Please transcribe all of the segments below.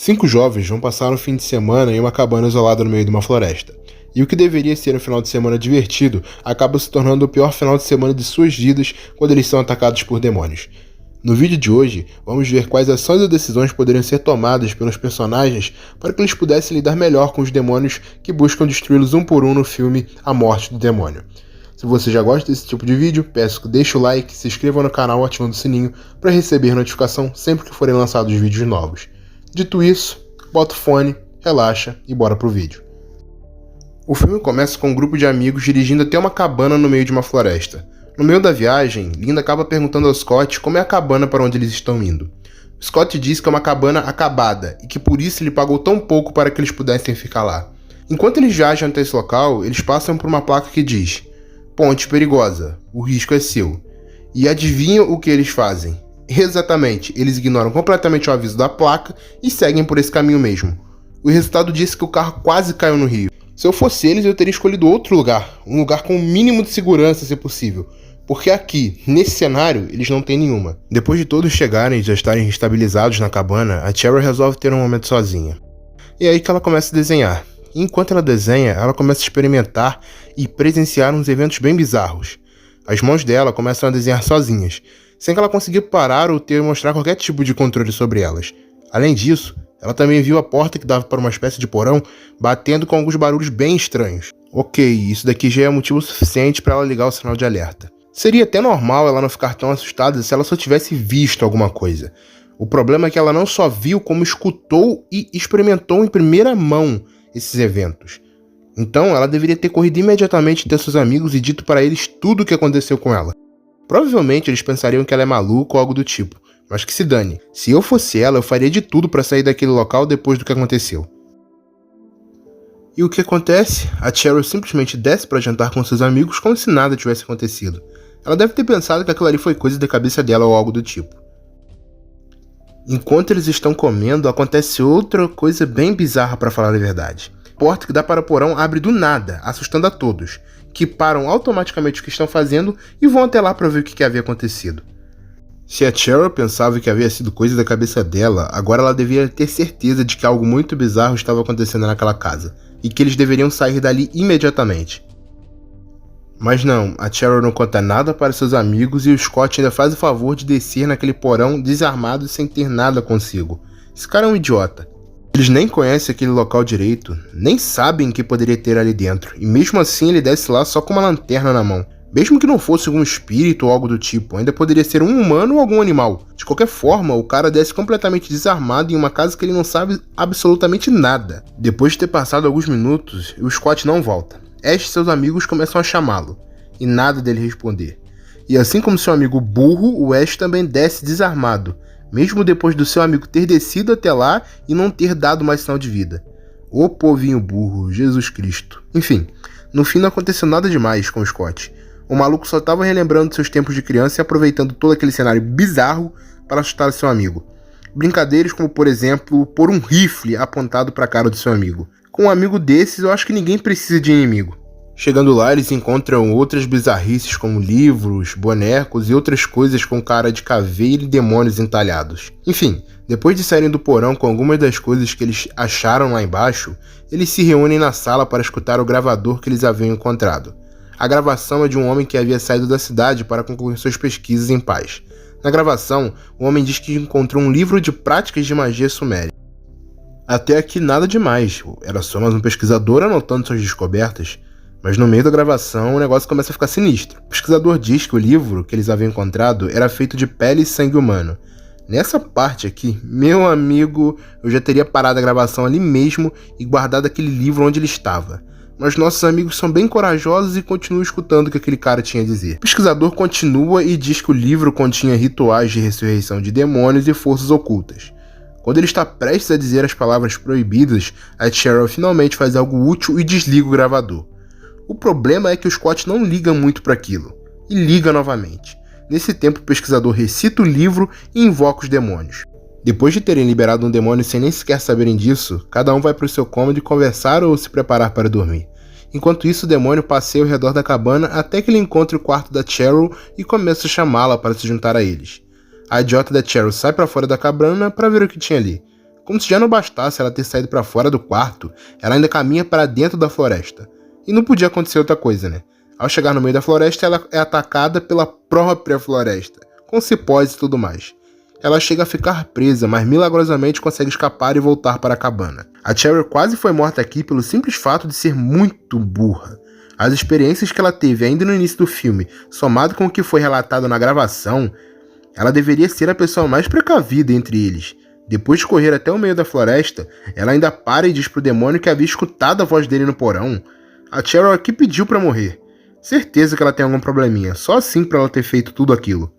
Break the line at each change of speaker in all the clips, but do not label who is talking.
5 jovens vão passar um fim de semana em uma cabana isolada no meio de uma floresta. E o que deveria ser um final de semana divertido acaba se tornando o pior final de semana de suas vidas quando eles são atacados por demônios. No vídeo de hoje, vamos ver quais ações ou decisões poderiam ser tomadas pelos personagens para que eles pudessem lidar melhor com os demônios que buscam destruí-los um por um no filme A Morte do Demônio. Se você já gosta desse tipo de vídeo, peço que deixe o like, se inscreva no canal ativando o sininho para receber notificação sempre que forem lançados vídeos novos. Dito isso, bota o fone, relaxa e bora pro vídeo. O filme começa com um grupo de amigos dirigindo até uma cabana no meio de uma floresta. No meio da viagem, Linda acaba perguntando ao Scott como é a cabana para onde eles estão indo. Scott diz que é uma cabana acabada e que por isso ele pagou tão pouco para que eles pudessem ficar lá. Enquanto eles viajam até esse local, eles passam por uma placa que diz: "Ponte perigosa, o risco é seu." E adivinham o que eles fazem? Exatamente, eles ignoram completamente o aviso da placa e seguem por esse caminho mesmo. O resultado disso é que o carro quase caiu no rio. Se eu fosse eles, eu teria escolhido outro lugar, um lugar com o mínimo de segurança se possível, porque aqui, nesse cenário, eles não têm nenhuma. Depois de todos chegarem e já estarem estabilizados na cabana, a Cheryl resolve ter um momento sozinha. E é aí que ela começa a desenhar. E enquanto ela desenha, ela começa a experimentar e presenciar uns eventos bem bizarros. As mãos dela começam a desenhar sozinhas, sem que ela consiga parar ou mostrar qualquer tipo de controle sobre elas. Além disso, ela também viu a porta que dava para uma espécie de porão batendo com alguns barulhos bem estranhos. Ok, isso daqui já é motivo suficiente para ela ligar o sinal de alerta. Seria até normal ela não ficar tão assustada se ela só tivesse visto alguma coisa. O problema é que ela não só viu, como escutou e experimentou em primeira mão esses eventos. Então ela deveria ter corrido imediatamente até seus amigos e dito para eles tudo o que aconteceu com ela. Provavelmente eles pensariam que ela é maluca ou algo do tipo, mas que se dane. Se eu fosse ela, eu faria de tudo para sair daquele local depois do que aconteceu. E o que acontece? A Cheryl simplesmente desce para jantar com seus amigos como se nada tivesse acontecido. Ela deve ter pensado que aquilo ali foi coisa da cabeça dela ou algo do tipo. Enquanto eles estão comendo, acontece outra coisa bem bizarra para falar a verdade. A porta que dá para o porão abre do nada, assustando a todos, que param automaticamente o que estão fazendo e vão até lá para ver o que havia acontecido. Se a Cheryl pensava que havia sido coisa da cabeça dela, agora ela deveria ter certeza de que algo muito bizarro estava acontecendo naquela casa, e que eles deveriam sair dali imediatamente. Mas não, a Cheryl não conta nada para seus amigos e o Scott ainda faz o favor de descer naquele porão desarmado sem ter nada consigo. Esse cara é um idiota. Eles nem conhecem aquele local direito, nem sabem o que poderia ter ali dentro, e mesmo assim ele desce lá só com uma lanterna na mão. Mesmo que não fosse algum espírito ou algo do tipo, ainda poderia ser um humano ou algum animal. De qualquer forma, o cara desce completamente desarmado em uma casa que ele não sabe absolutamente nada. Depois de ter passado alguns minutos, o Scott não volta. Ash e seus amigos começam a chamá-lo, e nada dele responder. E assim como seu amigo burro, o Ash também desce desarmado, mesmo depois do seu amigo ter descido até lá e não ter dado mais sinal de vida. Ô povinho burro, Jesus Cristo. Enfim, no fim não aconteceu nada demais com o Scott. O maluco só estava relembrando seus tempos de criança e aproveitando todo aquele cenário bizarro para assustar seu amigo. Brincadeiras como, por exemplo, pôr um rifle apontado para a cara do seu amigo. Com um amigo desses, eu acho que ninguém precisa de inimigo. Chegando lá, eles encontram outras bizarrices como livros, bonecos e outras coisas com cara de caveira e demônios entalhados. Enfim, depois de saírem do porão com algumas das coisas que eles acharam lá embaixo, eles se reúnem na sala para escutar o gravador que eles haviam encontrado. A gravação é de um homem que havia saído da cidade para concluir suas pesquisas em paz. Na gravação, o homem diz que encontrou um livro de práticas de magia suméria. Até aqui nada demais, era só mais um pesquisador anotando suas descobertas, mas no meio da gravação o negócio começa a ficar sinistro. O pesquisador diz que o livro que eles haviam encontrado era feito de pele e sangue humano. Nessa parte aqui, meu amigo, eu já teria parado a gravação ali mesmo e guardado aquele livro onde ele estava. Mas nossos amigos são bem corajosos e continuam escutando o que aquele cara tinha a dizer. O pesquisador continua e diz que o livro continha rituais de ressurreição de demônios e forças ocultas. Quando ele está prestes a dizer as palavras proibidas, a Cheryl finalmente faz algo útil e desliga o gravador. O problema é que o Scott não liga muito para aquilo, e liga novamente. Nesse tempo, o pesquisador recita o livro e invoca os demônios. Depois de terem liberado um demônio sem nem sequer saberem disso, cada um vai para o seu cômodo e conversar ou se preparar para dormir. Enquanto isso, o demônio passeia ao redor da cabana até que ele encontre o quarto da Cheryl e começa a chamá-la para se juntar a eles. A idiota da Cheryl sai para fora da cabana para ver o que tinha ali. Como se já não bastasse ela ter saído para fora do quarto, ela ainda caminha para dentro da floresta. E não podia acontecer outra coisa, né? Ao chegar no meio da floresta, ela é atacada pela própria floresta, com cipós e tudo mais. Ela chega a ficar presa, mas milagrosamente consegue escapar e voltar para a cabana. A Cheryl quase foi morta aqui pelo simples fato de ser muito burra. As experiências que ela teve ainda no início do filme, somado com o que foi relatado na gravação, ela deveria ser a pessoa mais precavida entre eles. Depois de correr até o meio da floresta, ela ainda para e diz pro demônio que havia escutado a voz dele no porão. A Cheryl aqui pediu pra morrer. Certeza que ela tem algum probleminha, só assim pra ela ter feito tudo aquilo.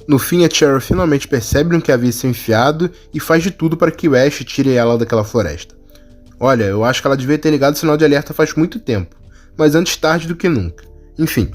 No fim, a Cheryl finalmente percebe no que havia se enfiado e faz de tudo para que o Ash tire ela daquela floresta. Olha, eu acho que ela devia ter ligado o sinal de alerta faz muito tempo, mas antes tarde do que nunca. Enfim,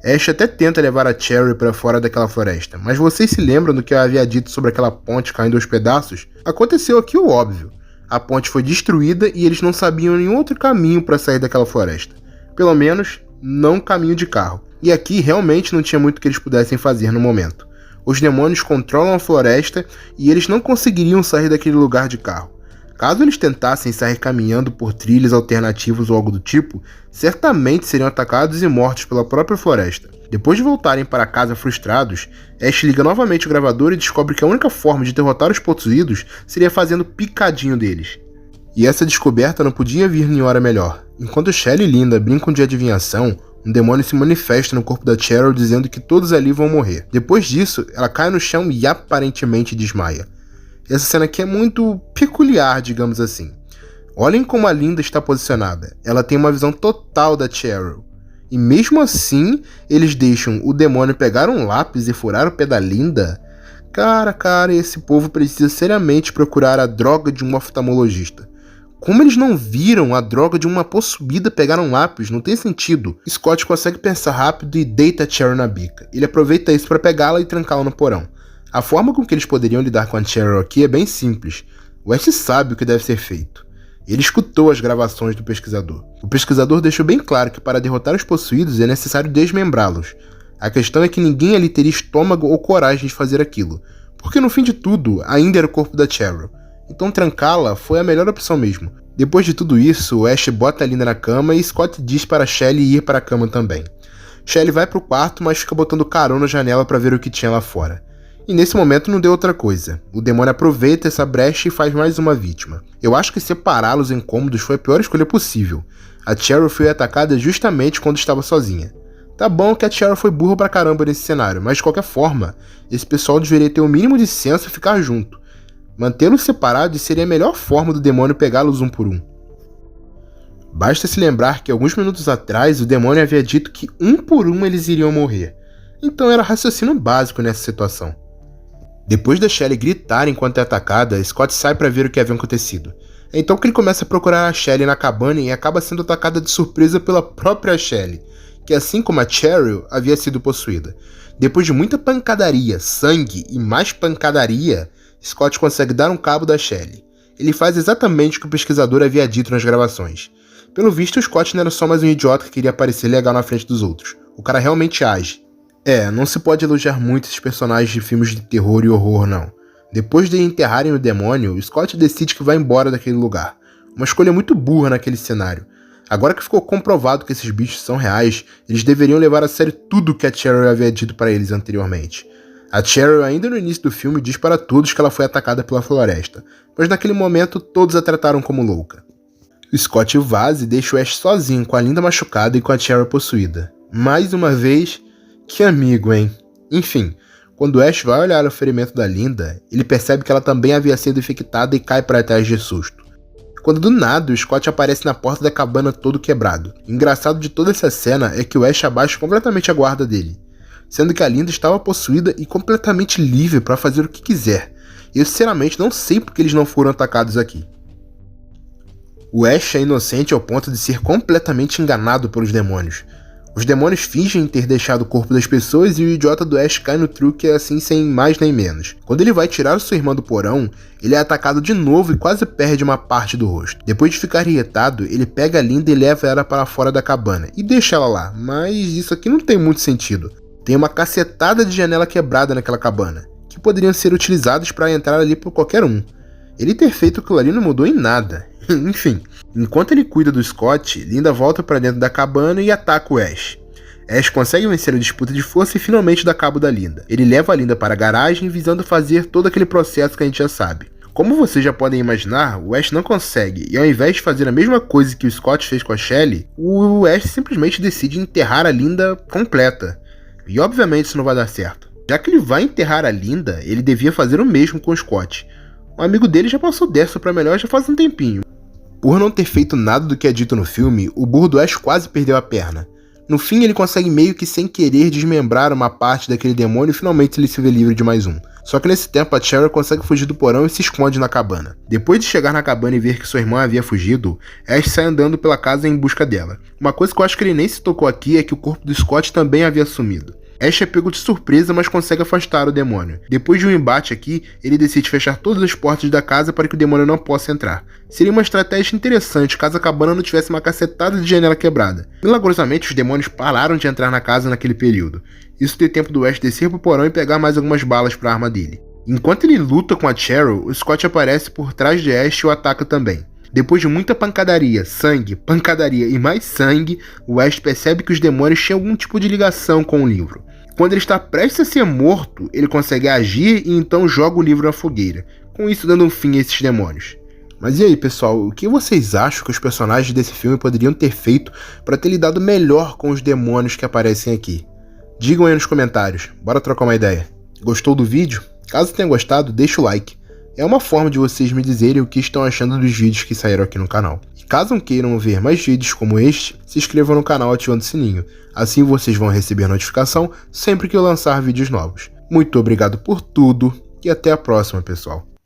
Ash até tenta levar a Cheryl para fora daquela floresta, mas vocês se lembram do que eu havia dito sobre aquela ponte caindo aos pedaços? Aconteceu aqui o óbvio. A ponte foi destruída e eles não sabiam nenhum outro caminho para sair daquela floresta. Pelo menos, não caminho de carro. E aqui realmente não tinha muito que eles pudessem fazer no momento. Os demônios controlam a floresta e eles não conseguiriam sair daquele lugar de carro. Caso eles tentassem sair caminhando por trilhos alternativos ou algo do tipo, certamente seriam atacados e mortos pela própria floresta. Depois de voltarem para casa frustrados, Ash liga novamente o gravador e descobre que a única forma de derrotar os possuídos seria fazendo picadinho deles. E essa descoberta não podia vir em hora melhor. Enquanto Shelly e Linda brincam de adivinhação, um demônio se manifesta no corpo da Cheryl dizendo que todos ali vão morrer. Depois disso, ela cai no chão e aparentemente desmaia. Essa cena aqui é muito peculiar, digamos assim. Olhem como a Linda está posicionada. Ela tem uma visão total da Cheryl. E mesmo assim, eles deixam o demônio pegar um lápis e furar o pé da Linda? Cara, esse povo precisa seriamente procurar a droga de um oftalmologista. Como eles não viram a droga de uma possuída pegar um lápis? Não tem sentido. Scott consegue pensar rápido e deita a Cheryl na bica. Ele aproveita isso para pegá-la e trancá-la no porão. A forma com que eles poderiam lidar com a Cheryl aqui é bem simples. O Ash sabe o que deve ser feito. Ele escutou as gravações do pesquisador. O pesquisador deixou bem claro que para derrotar os possuídos é necessário desmembrá-los. A questão é que ninguém ali teria estômago ou coragem de fazer aquilo, porque no fim de tudo ainda era o corpo da Cheryl. Então trancá-la foi a melhor opção mesmo. Depois de tudo isso, o Ash bota a Linda na cama e Scott diz para Shelly ir para a cama também. Shelly vai para o quarto, mas fica botando carão na janela para ver o que tinha lá fora. E nesse momento não deu outra coisa. O demônio aproveita essa brecha e faz mais uma vítima. Eu acho que separá-los em cômodos foi a pior escolha possível. A Cheryl foi atacada justamente quando estava sozinha. Tá bom que a Cheryl foi burra pra caramba nesse cenário, mas de qualquer forma, esse pessoal deveria ter o mínimo de senso e ficar junto. Mantê-los separados seria a melhor forma do demônio pegá-los um por um. Basta se lembrar que alguns minutos atrás o demônio havia dito que um por um eles iriam morrer. Então era raciocínio básico nessa situação. Depois da Shelly gritar enquanto é atacada, Scott sai para ver o que havia acontecido. É então que ele começa a procurar a Shelly na cabana e acaba sendo atacada de surpresa pela própria Shelly, que assim como a Cheryl havia sido possuída. Depois de muita pancadaria, sangue e mais pancadaria, Scott consegue dar um cabo da Shelly. Ele faz exatamente o que o pesquisador havia dito nas gravações. Pelo visto, o Scott não era só mais um idiota que queria parecer legal na frente dos outros. O cara realmente age. Não se pode elogiar muito esses personagens de filmes de terror e horror, não. Depois de enterrarem o demônio, Scott decide que vai embora daquele lugar. Uma escolha muito burra naquele cenário. Agora que ficou comprovado que esses bichos são reais, eles deveriam levar a sério tudo o que a Cheryl havia dito para eles anteriormente. A Cheryl, ainda no início do filme, diz para todos que ela foi atacada pela floresta, mas naquele momento todos a trataram como louca. O Scott vaza e deixa o Ash sozinho com a Linda machucada e com a Cheryl possuída. Mais uma vez, que amigo, hein? Enfim, quando Ash vai olhar o ferimento da Linda, ele percebe que ela também havia sido infectada e cai para trás de susto. Quando do nada o Scott aparece na porta da cabana todo quebrado. O engraçado de toda essa cena é que o Ash abaixa completamente a guarda dele, sendo que a Linda estava possuída e completamente livre para fazer o que quiser. Eu sinceramente não sei porque eles não foram atacados aqui. O Ash é inocente ao ponto de ser completamente enganado pelos demônios. Os demônios fingem ter deixado o corpo das pessoas e o idiota do Ash cai no truque assim sem mais nem menos. Quando ele vai tirar sua irmã do porão, ele é atacado de novo e quase perde uma parte do rosto. Depois de ficar irritado, ele pega a Linda e leva ela para fora da cabana e deixa ela lá, mas isso aqui não tem muito sentido. Tem uma cacetada de janela quebrada naquela cabana, que poderiam ser utilizadas para entrar ali por qualquer um. Ele ter feito aquilo ali não mudou em nada. Enfim, enquanto ele cuida do Scott, Linda volta para dentro da cabana e ataca o Ash. Ash consegue vencer a disputa de força e finalmente dá cabo da Linda. Ele leva a Linda para a garagem visando fazer todo aquele processo que a gente já sabe. Como vocês já podem imaginar, o Ash não consegue, e ao invés de fazer a mesma coisa que o Scott fez com a Shelly, o Ash simplesmente decide enterrar a Linda completa. E obviamente isso não vai dar certo. Já que ele vai enterrar a Linda, ele devia fazer o mesmo com o Scott. Um amigo dele já passou dessa pra melhor já faz um tempinho. Por não ter feito nada do que é dito no filme, o burro do Ash quase perdeu a perna. No fim, ele consegue meio que sem querer desmembrar uma parte daquele demônio e finalmente ele se vê livre de mais um. Só que nesse tempo a Cheryl consegue fugir do porão e se esconde na cabana. Depois de chegar na cabana e ver que sua irmã havia fugido, Ash sai andando pela casa em busca dela. Uma coisa que eu acho que ele nem se tocou aqui é que o corpo do Scott também havia sumido. Ash é pego de surpresa, mas consegue afastar o demônio. Depois de um embate aqui, ele decide fechar todas as portas da casa para que o demônio não possa entrar. Seria uma estratégia interessante caso a cabana não tivesse uma cacetada de janela quebrada. Milagrosamente, os demônios pararam de entrar na casa naquele período. Isso deu tempo do Ash descer pro porão e pegar mais algumas balas para a arma dele. Enquanto ele luta com a Cheryl, o Scott aparece por trás de Ash e o ataca também. Depois de muita pancadaria, sangue, pancadaria e mais sangue, o Ash percebe que os demônios tinham algum tipo de ligação com o livro. Quando ele está prestes a ser morto, ele consegue agir e então joga o livro na fogueira, com isso dando um fim a esses demônios. Mas e aí, pessoal, o que vocês acham que os personagens desse filme poderiam ter feito para ter lidado melhor com os demônios que aparecem aqui? Digam aí nos comentários, bora trocar uma ideia. Gostou do vídeo? Caso tenha gostado, deixa o like. É uma forma de vocês me dizerem o que estão achando dos vídeos que saíram aqui no canal. E caso queiram ver mais vídeos como este, se inscrevam no canal ativando o sininho. Assim vocês vão receber notificação sempre que eu lançar vídeos novos. Muito obrigado por tudo e até a próxima, pessoal.